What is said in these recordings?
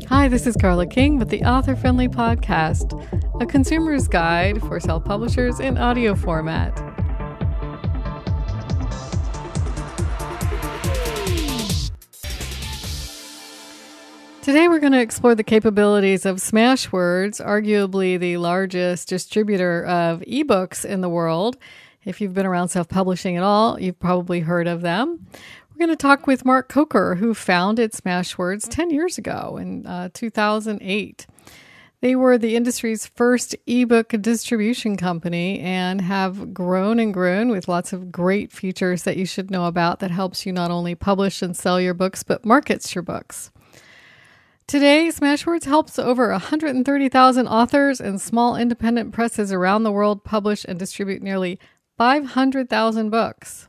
Hi, this is Carla King with the Author Friendly Podcast, a consumer's guide for self-publishers in audio format. Today we're going to explore the capabilities of Smashwords, arguably the largest distributor of ebooks in the world. If you've been around self-publishing at all, you've probably heard of them. We're going to talk with Mark Coker, who founded Smashwords 10 years ago in 2008. They were the industry's first ebook distribution company and have grown and grown with lots of great features that you should know about that helps you not only publish and sell your books, but markets your books. Today, Smashwords helps over 130,000 authors and small independent presses around the world publish and distribute nearly 500,000 books.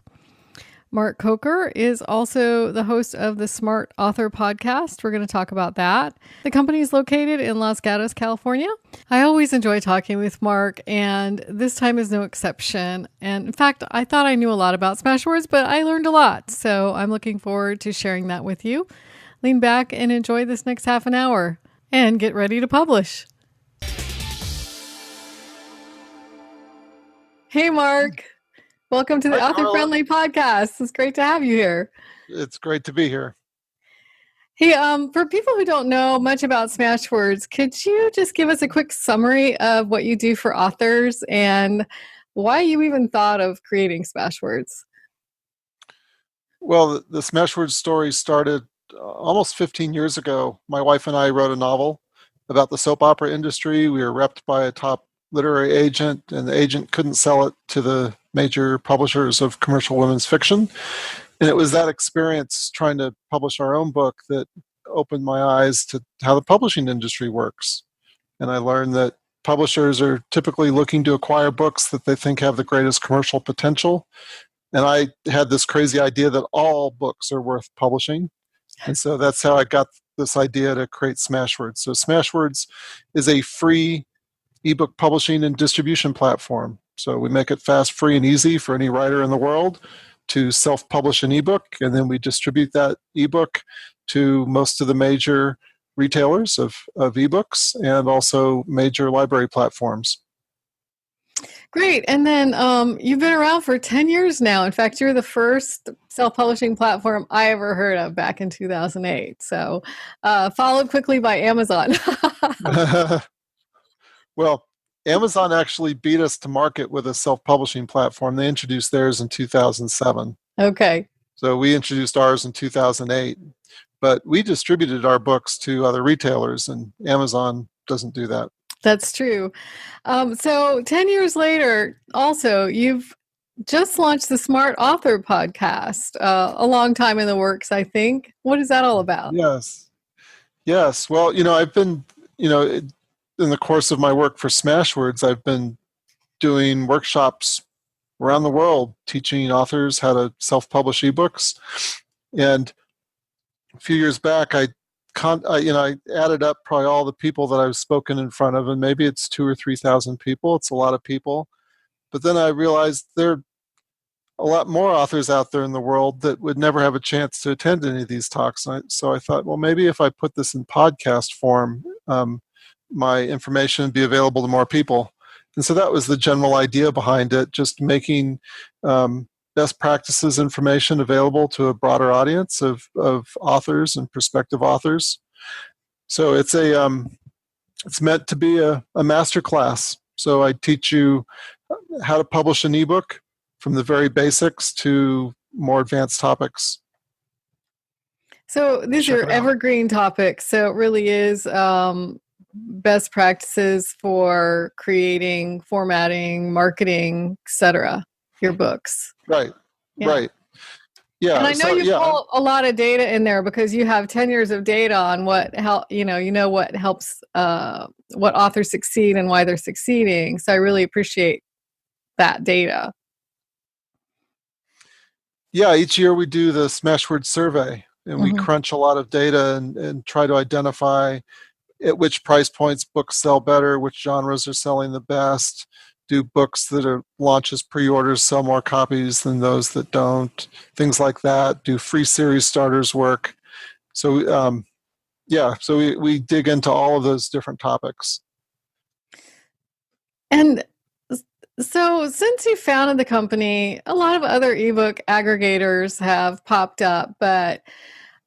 Mark Coker is also the host of the Smart Author podcast. We're going to talk about that. The company is located in Los Gatos, California. I always enjoy talking with Mark, and this time is no exception. And in fact, I thought I knew a lot about Smashwords, but I learned a lot. So I'm looking forward to sharing that with you. Lean back and enjoy this next half an hour and get ready to publish. Hey, Mark. Welcome to the Author Friendly Podcast. It's great to have you here. It's great to be here. Hey, for people who don't know much about Smashwords, could you just give us a quick summary of what you do for authors and why you even thought of creating Smashwords? Well, the Smashwords story started almost 15 years ago. My wife and I wrote a novel about the soap opera industry. We were repped by a top literary agent, and the agent couldn't sell it to the major publishers of commercial women's fiction. And it was that experience trying to publish our own book that opened my eyes to how the publishing industry works. And I learned that publishers are typically looking to acquire books that they think have the greatest commercial potential. And I had this crazy idea that all books are worth publishing. And so that's how I got this idea to create Smashwords. So Smashwords is a free ebook publishing and distribution platform. So we make it fast, free, and easy for any writer in the world to self-publish an ebook, and then we distribute that ebook to most of the major retailers of ebooks and also major library platforms. Great. And then you've been around for 10 years now. In fact, you're the first self-publishing platform I ever heard of back in 2008. So followed quickly by Amazon. Well, Amazon actually beat us to market with a self-publishing platform. They introduced theirs in 2007. Okay. So we introduced ours in 2008. But we distributed our books to other retailers, and Amazon doesn't do that. That's true. So 10 years later, also, you've just launched the Smart Author podcast, a long time in the works, I think. What is that all about? Yes. Well, I've been, in the course of my work for Smashwords, I've been doing workshops around the world teaching authors how to self-publish ebooks. And a few years back, I added up probably all the people that I've spoken in front of, and maybe it's 2,000 or 3,000 people. It's a lot of people. But then I realized there are a lot more authors out there in the world that would never have a chance to attend any of these talks. So I thought, well, maybe if I put this in podcast form, my information would be available to more people. And so that was the general idea behind it, just making best practices information available to a broader audience of authors and prospective authors. So it's meant to be a master class. So I teach you how to publish an ebook from the very basics to more advanced topics. So these are evergreen topics. So it really is best practices for creating, formatting, marketing, etc. your books. Right. Right. Yeah. And I know you pull a lot of data in there because you have 10 years of data on what what helps what authors succeed and why they're succeeding. So I really appreciate that data. Yeah, each year we do the Smashwords survey, and we crunch a lot of data and try to identify at which price points books sell better, which genres are selling the best. Do books that are launch as pre-orders sell more copies than those that don't? Things like that. Do free series starters work? So Yeah, so we dig into all of those different topics. And so, since you founded the company, a lot of other ebook aggregators have popped up, but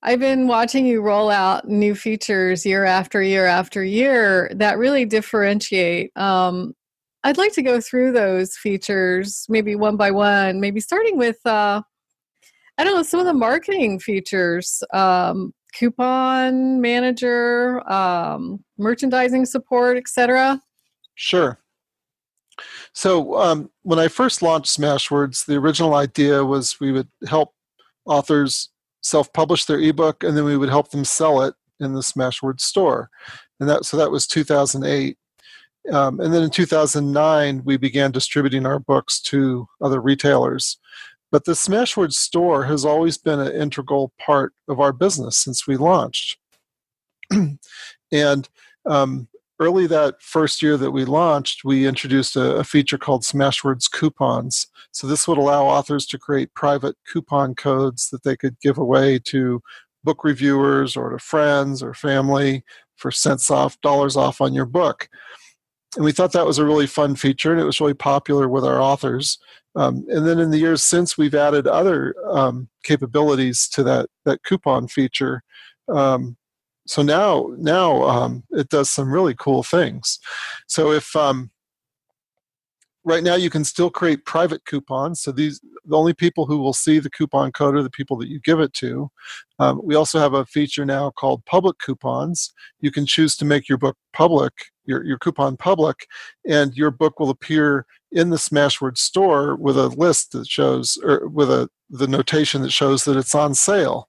I've been watching you roll out new features year after year after year that really differentiate. I'd like to go through those features, maybe one by one, maybe starting with, I don't know, some of the marketing features, coupon manager, merchandising support, etc. Sure. So when I first launched Smashwords, the original idea was we would help authors self-publish their ebook, and then we would help them sell it in the Smashwords store. And that was 2008. And then in 2009, we began distributing our books to other retailers. But the Smashwords store has always been an integral part of our business since we launched. And early that first year that we launched, we introduced a feature called Smashwords coupons. So this would allow authors to create private coupon codes that they could give away to book reviewers or to friends or family for cents off, dollars off on your book. And we thought that was a really fun feature, and it was really popular with our authors. And then in the years since, we've added other capabilities to that coupon feature. So now it does some really cool things. So if right now you can still create private coupons. So the only people who will see the coupon code are the people that you give it to. We also have a feature now called public coupons. You can choose to make your book public, your coupon public, and your book will appear in the Smashwords store with a list that shows, or with the notation that shows that it's on sale.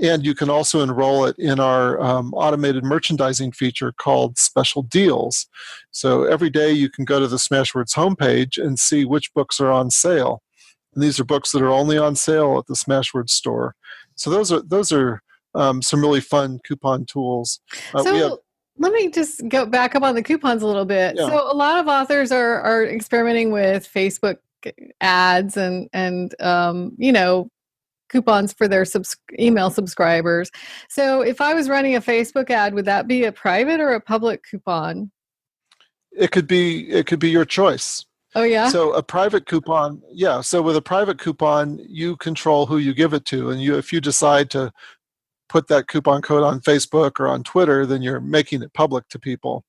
And you can also enroll it in our automated merchandising feature called Special Deals. So every day you can go to the Smashwords homepage and see which books are on sale. And these are books that are only on sale at the Smashwords store. So those are some really fun coupon tools. Let me just go back up on the coupons a little bit. Yeah. So a lot of authors are experimenting with Facebook ads and coupons for their email subscribers. So if I was running a Facebook ad, would that be a private or a public coupon? It could be your choice. Oh, yeah? So a private coupon, yeah. So with a private coupon, you control who you give it to. And if you decide to put that coupon code on Facebook or on Twitter, then you're making it public to people.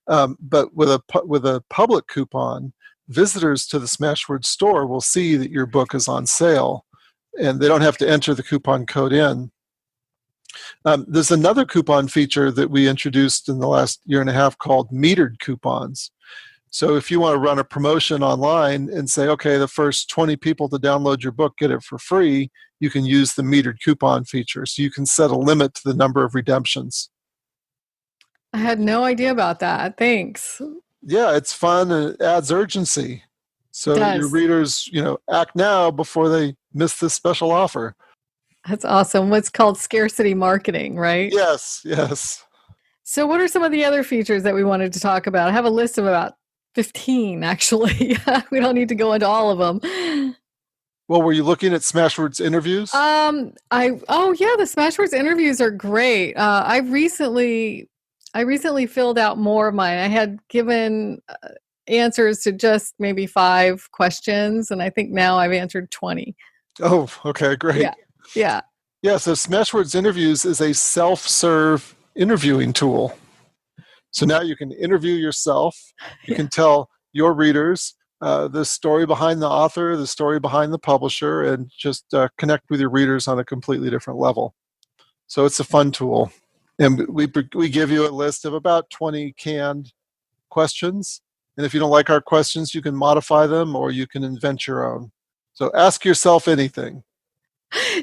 But with a public coupon, visitors to the Smashwords store will see that your book is on sale, and they don't have to enter the coupon code in. There's another coupon feature that we introduced in the last year and a half called metered coupons. So if you want to run a promotion online and say, okay, the first 20 people to download your book get it for free, you can use the metered coupon feature. So you can set a limit to the number of redemptions. I had no idea about that. Thanks. Yeah, it's fun and it adds urgency. So your readers, act now before they miss this special offer. That's awesome. What's called scarcity marketing, right? Yes. So what are some of the other features that we wanted to talk about? I have a list of about 15, actually. We don't need to go into all of them. Well, were you looking at Smashwords interviews? The Smashwords interviews are great. I recently filled out more of mine. I had given answers to just maybe 5 questions, and I think now I've answered 20. Oh, okay, great. Yeah. So Smashwords interviews is a self-serve interviewing tool. So now you can interview yourself. You can tell your readers the story behind the author, the story behind the publisher, and just connect with your readers on a completely different level. So it's a fun tool. And we give you a list of about 20 canned questions. And if you don't like our questions, you can modify them or you can invent your own. So ask yourself anything.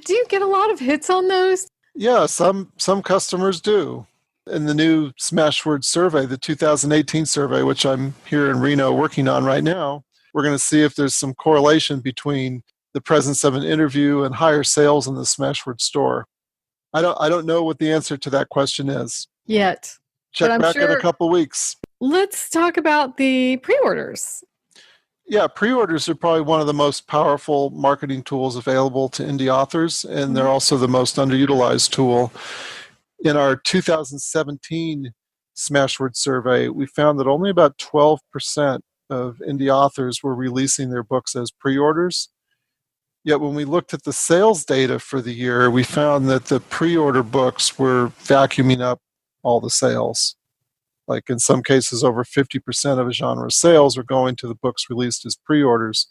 Do you get a lot of hits on those? Yeah, some customers do. In the new Smashwords survey, the 2018 survey, which I'm here in Reno working on right now, we're going to see if there's some correlation between the presence of an interview and higher sales in the Smashwords store. I don't know what the answer to that question is yet. Check back in a couple of weeks. Let's talk about the pre-orders. Yeah, pre-orders are probably one of the most powerful marketing tools available to indie authors, and they're also the most underutilized tool. in our 2017 Smashwords survey, we found that only about 12% of indie authors were releasing their books as pre-orders. Yet when we looked at the sales data for the year, we found that the pre-order books were vacuuming up all the sales. Like in some cases, over 50% of a genre's sales are going to the books released as pre-orders.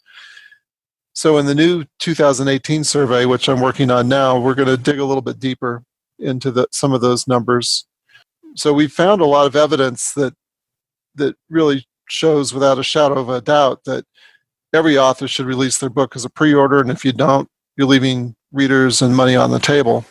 So in the new 2018 survey, which I'm working on now, we're going to dig a little bit deeper into some of those numbers. So we found a lot of evidence that really shows without a shadow of a doubt that every author should release their book as a pre-order, and if you don't, you're leaving readers and money on the table.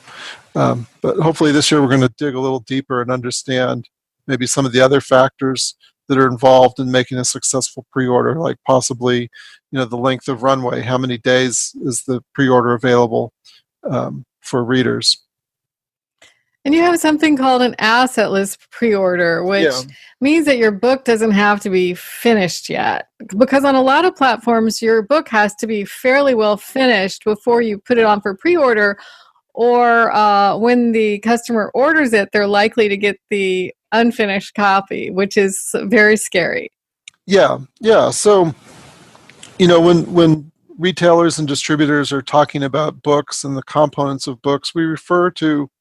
But hopefully this year we're going to dig a little deeper and understand maybe some of the other factors that are involved in making a successful pre-order, like possibly, the length of runway. How many days is the pre-order available for readers? And you have something called an asset list pre-order, which means that your book doesn't have to be finished yet. Because on a lot of platforms, your book has to be fairly well finished before you put it on for pre-order, or when the customer orders it, they're likely to get the unfinished copy, which is very scary. Yeah. So, when retailers and distributors are talking about books and the components of books, we refer to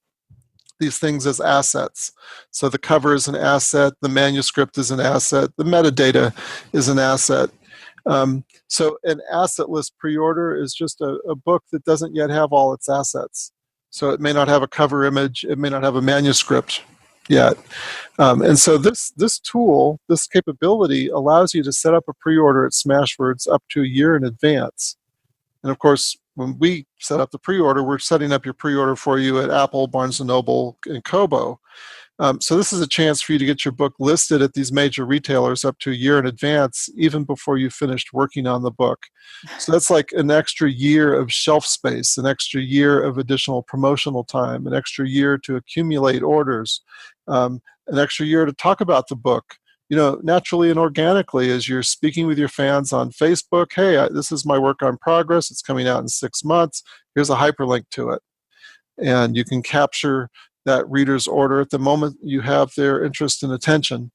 these things as assets. So the cover is an asset, the manuscript is an asset, the metadata is an asset. So an asset list pre-order is just a book that doesn't yet have all its assets. So it may not have a cover image, it may not have a manuscript yet. And so this tool, this capability allows you to set up a pre-order at Smashwords up to a year in advance. And of course, when we set up the pre-order, we're setting up your pre-order for you at Apple, Barnes & Noble, and Kobo. So this is a chance for you to get your book listed at these major retailers up to a year in advance, even before you finished working on the book. So that's like an extra year of shelf space, an extra year of additional promotional time, an extra year to accumulate orders, an extra year to talk about the book. Naturally and organically, as you're speaking with your fans on Facebook, hey, this is my work on progress. It's coming out in 6 months. Here's a hyperlink to it. And you can capture that reader's order at the moment you have their interest and attention.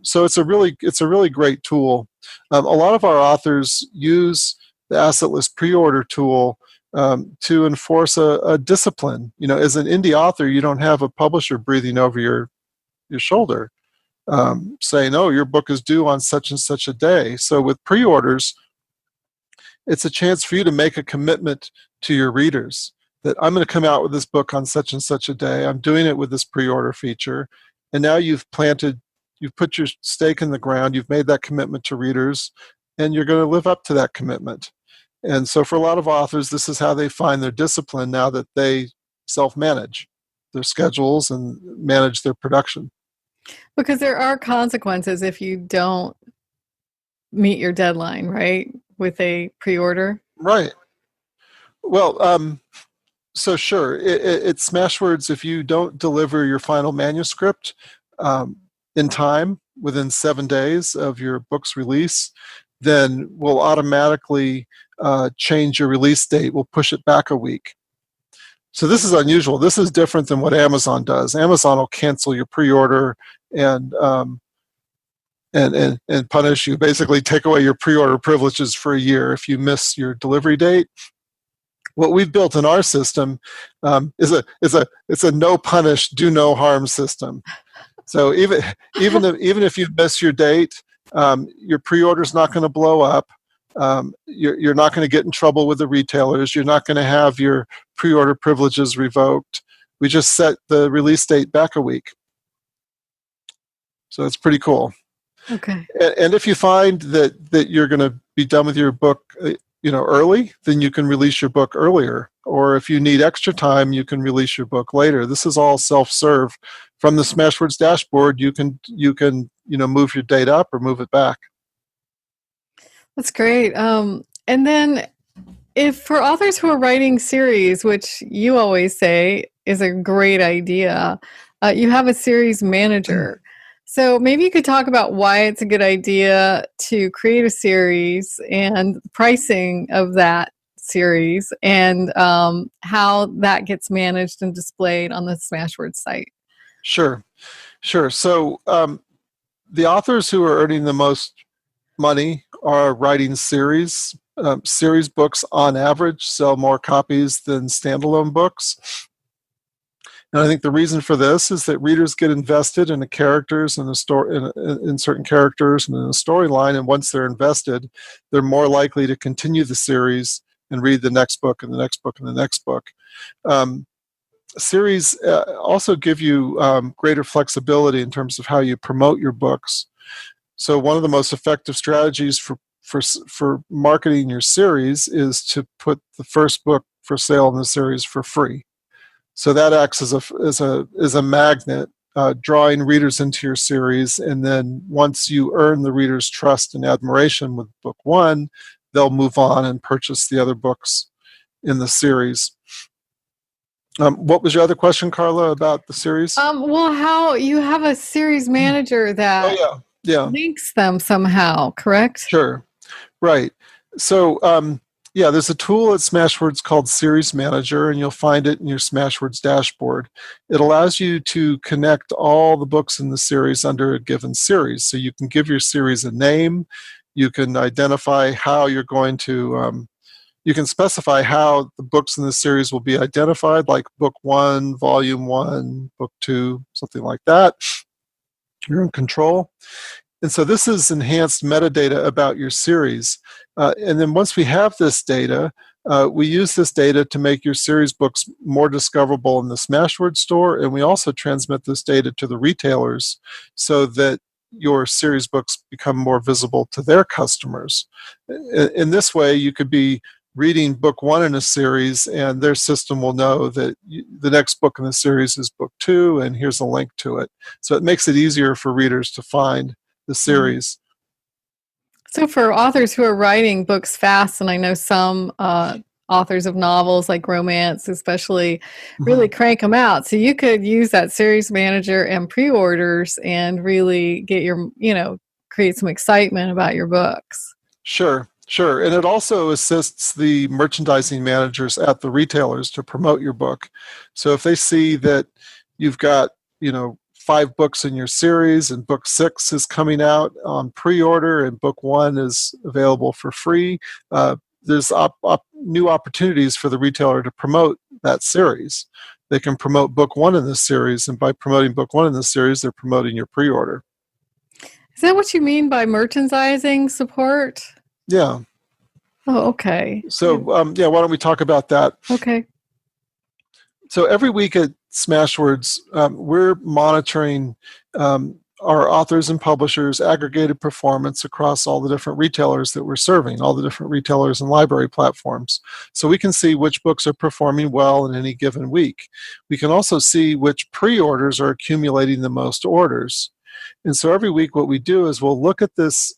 So it's a really great tool. A lot of our authors use the asset list pre-order tool to enforce a discipline. As an indie author, you don't have a publisher breathing over your shoulder. Saying, oh, your book is due on such and such a day. So with pre-orders, it's a chance for you to make a commitment to your readers that I'm going to come out with this book on such and such a day. I'm doing it with this pre-order feature. And now you've put your stake in the ground, you've made that commitment to readers, and you're going to live up to that commitment. And so for a lot of authors, this is how they find their discipline now that they self-manage their schedules and manage their production. Because there are consequences if you don't meet your deadline, right? With a pre-order. Right. Well, so sure. It's Smashwords. If you don't deliver your final manuscript in time, within 7 days of your book's release, then we'll automatically change your release date. We'll push it back a week. So this is unusual. This is different than what Amazon does. Amazon will cancel your pre-order and punish you. Basically, take away your pre-order privileges for a year if you miss your delivery date. What we've built in our system is a no punish, do no harm system. So even if you miss your date, your pre-order is not going to blow up. You're not going to get in trouble with the retailers. You're not going to have your pre-order privileges revoked. We just set the release date back a week. So it's pretty cool. Okay. And if you find that you're going to be done with your book, early, then you can release your book earlier. Or if you need extra time, you can release your book later. This is all self-serve. From the Smashwords dashboard, you can move your date up or move it back. That's great. And then if for authors who are writing series, which you always say is a great idea, you have a series manager. So maybe you could talk about why it's a good idea to create a series and pricing of that series and how that gets managed and displayed on the Smashwords site. Sure. So the authors who are earning the most money are writing series. Series books on average sell more copies than standalone books. And I think the reason for this is that readers get invested in the characters and the story, in certain characters and in a storyline. And once they're invested, they're more likely to continue the series and read the next book and the next book and the next book. Series also give you greater flexibility in terms of how you promote your books. So one of the most effective strategies for marketing your series is to put the first book for sale in the series for free. So that acts as a magnet, drawing readers into your series. And then once you earn the reader's trust and admiration with book one, they'll move on and purchase the other books in the series. What was your other question, Carla, about the series? Well, how you have a series manager that links them somehow, correct? Sure. Right. So, there's a tool at Smashwords called Series Manager, and you'll find it in your Smashwords dashboard. It allows you to connect all the books in the series under a given series. So you can give your series a name. You can identify how you're going to, you can specify how the books in the series will be identified, like book 1, volume 1, book 2, something like that. You're in control. And so this is enhanced metadata about your series. And then once we have this data, we use this data to make your series books more discoverable in the Smashwords store. And we also transmit this data to the retailers so that your series books become more visible to their customers. In this way, you could be reading book 1 in a series, and their system will know that the next book in the series is book 2, and here's a link to it. So it makes it easier for readers to find the series. So for authors who are writing books fast, and I know some authors of novels like romance especially really crank them out, so you could use that series manager and pre-orders and really get your, create some excitement about your books. Sure. And it also assists the merchandising managers at the retailers to promote your book. So if they see that you've got, 5 books in your series and book 6 is coming out on pre-order and book 1 is available for free, there's new opportunities for the retailer to promote that series. They can promote book 1 in this series, and by promoting book 1 in this series, they're promoting your pre-order. Is that what you mean by merchandising support? Yeah. Oh, okay. So, why don't we talk about that? Okay. So every week at Smashwords, we're monitoring our authors and publishers' aggregated performance across all the different retailers that we're serving, all the different retailers and library platforms. So we can see which books are performing well in any given week. We can also see which pre-orders are accumulating the most orders. And so every week what we do is we'll look at this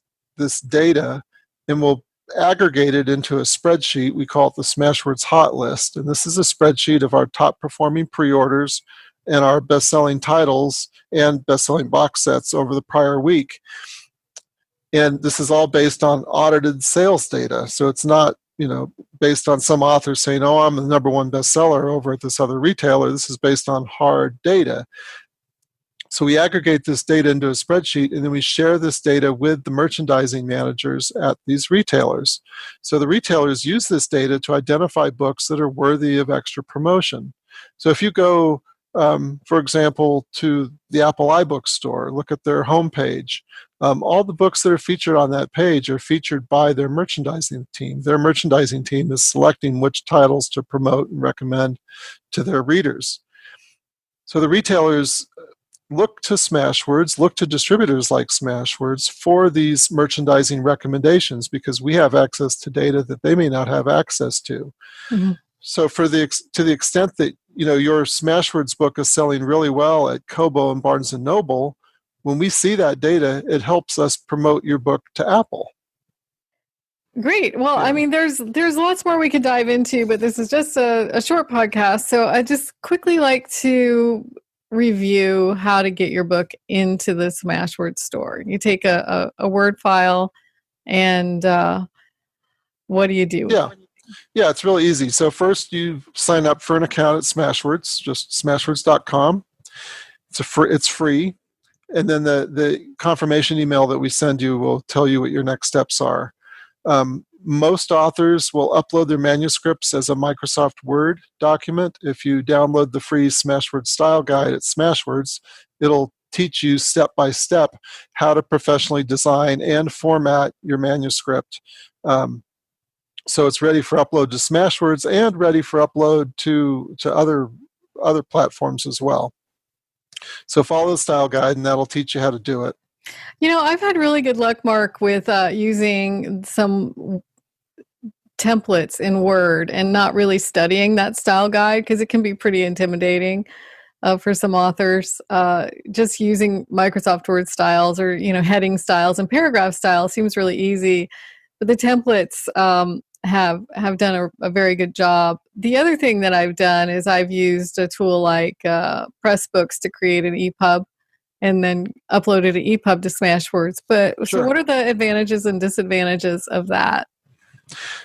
data and we'll aggregate it into a spreadsheet. We call it the Smashwords Hot List. And this is a spreadsheet of our top performing pre-orders and our best-selling titles and best-selling box sets over the prior week. And this is all based on audited sales data. So it's not, based on some author saying, oh, I'm the number 1 bestseller over at this other retailer. This is based on hard data. So we aggregate this data into a spreadsheet, and then we share this data with the merchandising managers at these retailers. So the retailers use this data to identify books that are worthy of extra promotion. So if you go, for example, to the Apple iBook store, look at their homepage, all the books that are featured on that page are featured by their merchandising team. Their merchandising team is selecting which titles to promote and recommend to their readers. So the retailers look to Smashwords, look to distributors like Smashwords for these merchandising recommendations, because we have access to data that they may not have access to. Mm-hmm. So to the extent that your Smashwords book is selling really well at Kobo and Barnes & Noble, when we see that data, it helps us promote your book to Apple. Great. Well, I mean, there's lots more we could dive into, but this is just a short podcast. So I just quickly like to review how to get your book into the Smashwords store. You take a Word file, and what do you do? Yeah. Yeah, it's really easy. So first you sign up for an account at Smashwords, just smashwords.com. It's free. And then the confirmation email that we send you will tell you what your next steps are. Most authors will upload their manuscripts as a Microsoft Word document. If you download the free Smashwords style guide at Smashwords, it'll teach you step by step how to professionally design and format your manuscript. So it's ready for upload to Smashwords and ready for upload to other platforms as well. So follow the style guide, and that'll teach you how to do it. I've had really good luck, Mark, with using some templates in Word and not really studying that style guide because it can be pretty intimidating for some authors. Just using Microsoft Word styles or, heading styles and paragraph styles seems really easy. But the templates have done a very good job. The other thing that I've done is I've used a tool like Pressbooks to create an EPUB and then uploaded an EPUB to Smashwords. But Sure. So what are the advantages and disadvantages of that?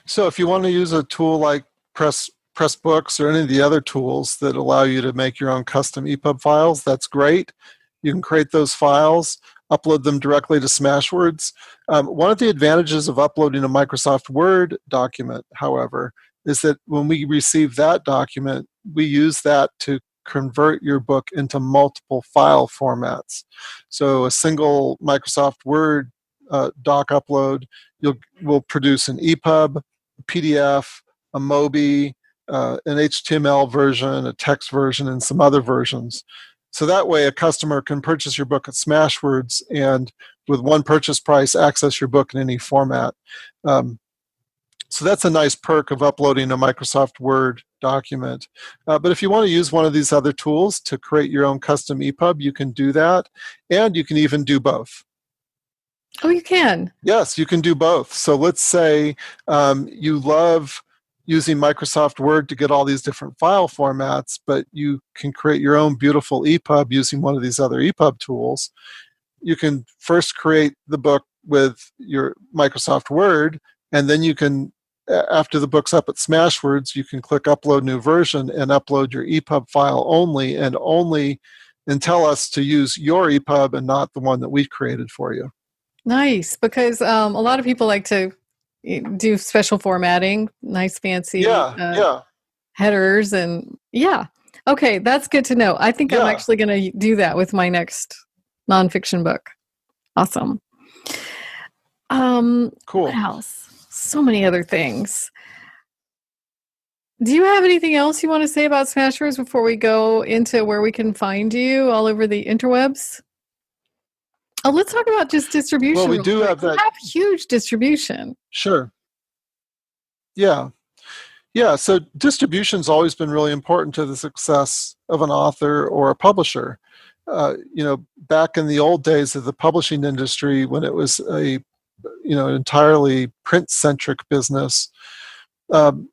So if you want to use a tool like Pressbooks or any of the other tools that allow you to make your own custom EPUB files, that's great. You can create those files, upload them directly to Smashwords. One of the advantages of uploading a Microsoft Word document, however, is that when we receive that document, we use that to convert your book into multiple file formats. So a single Microsoft Word doc upload will produce an EPUB, a PDF, a MOBI, an HTML version, a text version, and some other versions. So that way a customer can purchase your book at Smashwords and with one purchase price access your book in any format. So that's a nice perk of uploading a Microsoft Word document. But if you want to use one of these other tools to create your own custom EPUB, you can do that, and you can even do both. Oh, you can? Yes, you can do both. So let's say you love using Microsoft Word to get all these different file formats, but you can create your own beautiful EPUB using one of these other EPUB tools. You can first create the book with your Microsoft Word, and then you can, after the book's up at Smashwords, you can click Upload New Version and upload your EPUB file only, and tell us to use your EPUB and not the one that we created for you. Nice, because a lot of people like to do special formatting, nice fancy headers, and okay, that's good to know. I think I'm actually going to do that with my next nonfiction book. Awesome. Cool. What else? So many other things. Do you have anything else you want to say about Smashwords before we go into where we can find you all over the interwebs? Oh, let's talk about just distribution. Well, we do have that. We have huge distribution. Sure. Yeah. So distribution's always been really important to the success of an author or a publisher. Back in the old days of the publishing industry, when it was a entirely print-centric business, when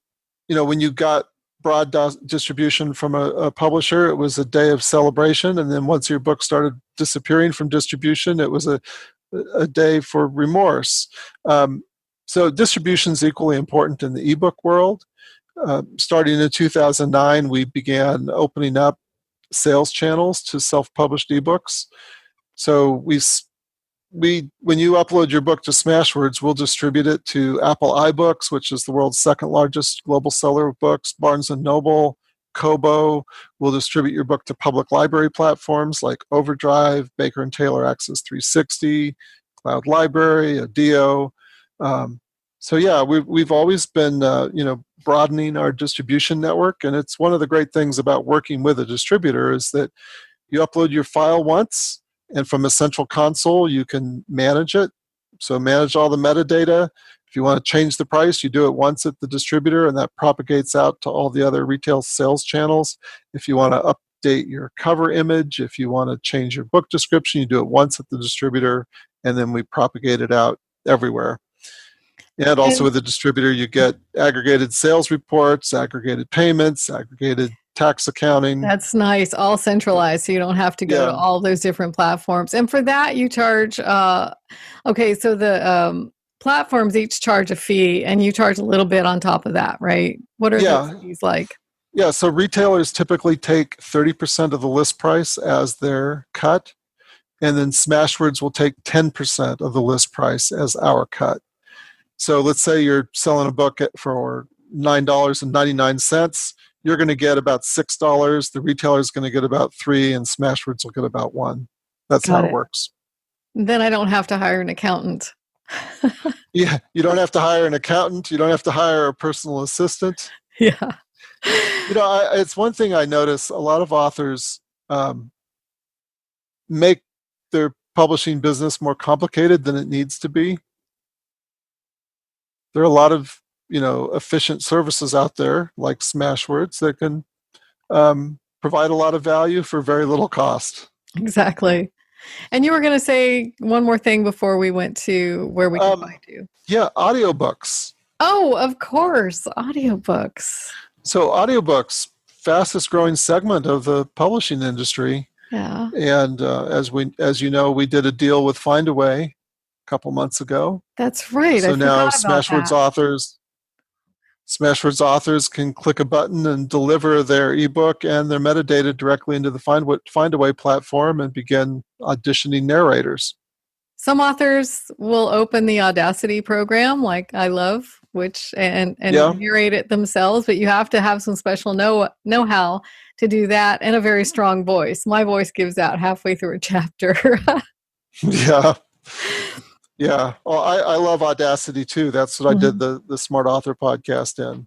you got broad distribution from a publisher, it was a day of celebration, and then once your book started disappearing from distribution, it was a day for remorse. So distribution is equally important in the ebook world. Starting in 2009, we began opening up sales channels to self-published ebooks. So when you upload your book to Smashwords, we'll distribute it to Apple iBooks, which is the world's second largest global seller of books, Barnes & Noble, Kobo. We'll distribute your book to public library platforms like Overdrive, Baker & Taylor Access 360, Cloud Library, Adio. We've always been broadening our distribution network, and it's one of the great things about working with a distributor is that you upload your file once, and from a central console, you can manage it. So manage all the metadata. If you want to change the price, you do it once at the distributor, and that propagates out to all the other retail sales channels. If you want to update your cover image, if you want to change your book description, you do it once at the distributor, and then we propagate it out everywhere. And also with the distributor, you get aggregated sales reports, aggregated payments, aggregated tax accounting. That's nice. All centralized, so you don't have to go to all those different platforms. And for that, you charge. So platforms each charge a fee, and you charge a little bit on top of that, right? What are those fees like? Yeah, so retailers typically take 30% of the list price as their cut, and then Smashwords will take 10% of the list price as our cut. So let's say you're selling a book for $9.99. You're going to get about $6. The retailer is going to get about $3, and Smashwords will get about $1. That's how it works. Then I don't have to hire an accountant. Yeah, you don't have to hire an accountant. You don't have to hire a personal assistant. Yeah. It's one thing I notice. A lot of authors make their publishing business more complicated than it needs to be. There are a lot of efficient services out there like Smashwords that can provide a lot of value for very little cost. Exactly. And you were going to say one more thing before we went to where we can find you. Yeah, audiobooks. Oh, of course, audiobooks. So audiobooks, fastest growing segment of the publishing industry. Yeah. And as you know, we did a deal with Findaway a couple months ago. That's right. So now Smashwords authors can click a button and deliver their ebook and their metadata directly into the Findaway platform and begin auditioning narrators. Some authors will open the Audacity program, like I love, and narrate it themselves, but you have to have some special know-how to do that and a very strong voice. My voice gives out halfway through a chapter. Yeah. Yeah. Well, I love Audacity too. That's what I did the Smart Author podcast in.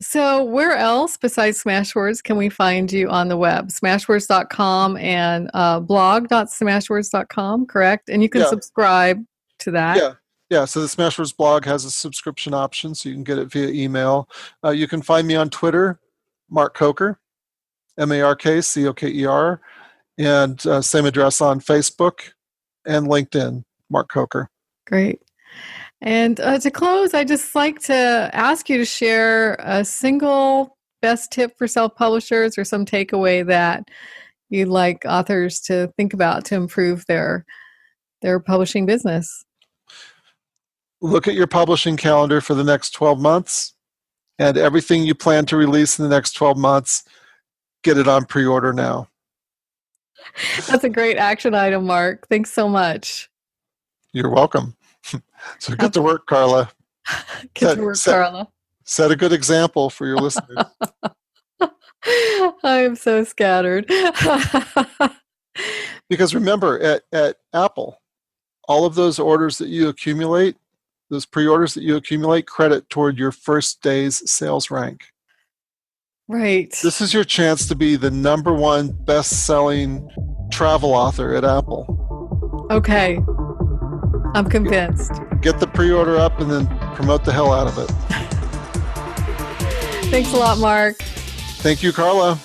So where else besides Smashwords can we find you on the web? Smashwords.com and blog.smashwords.com, correct? And you can subscribe to that. Yeah. So the Smashwords blog has a subscription option, so you can get it via email. You can find me on Twitter, Mark Coker, MarkCoker, and same address on Facebook and LinkedIn, Mark Coker. Great. And to close, I'd just like to ask you to share a single best tip for self-publishers or some takeaway that you'd like authors to think about to improve their publishing business. Look at your publishing calendar for the next 12 months, and everything you plan to release in the next 12 months, get it on pre-order now. That's a great action item, Mark. Thanks so much. You're welcome. So get to work, Carla. Carla. Set a good example for your listeners. I am so scattered. Because remember, at Apple, all of those orders that you accumulate, those pre-orders that you accumulate, credit toward your first day's sales rank. Right. This is your chance to be the number one best-selling travel author at Apple. Okay. I'm convinced. Get the pre-order up and then promote the hell out of it. Thanks a lot, Mark. Thank you, Carla.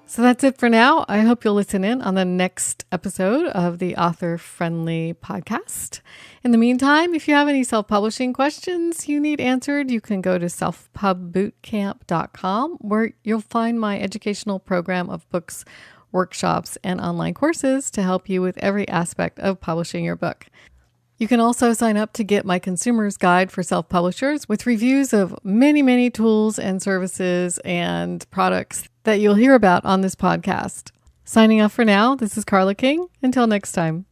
So that's it for now. I hope you'll listen in on the next episode of the Author Friendly Podcast. In the meantime, if you have any self-publishing questions you need answered, you can go to selfpubbootcamp.com, where you'll find my educational program of books, workshops, and online courses to help you with every aspect of publishing your book. You can also sign up to get my consumer's guide for self-publishers with reviews of many, many tools and services and products that you'll hear about on this podcast. Signing off for now, this is Carla King. Until next time.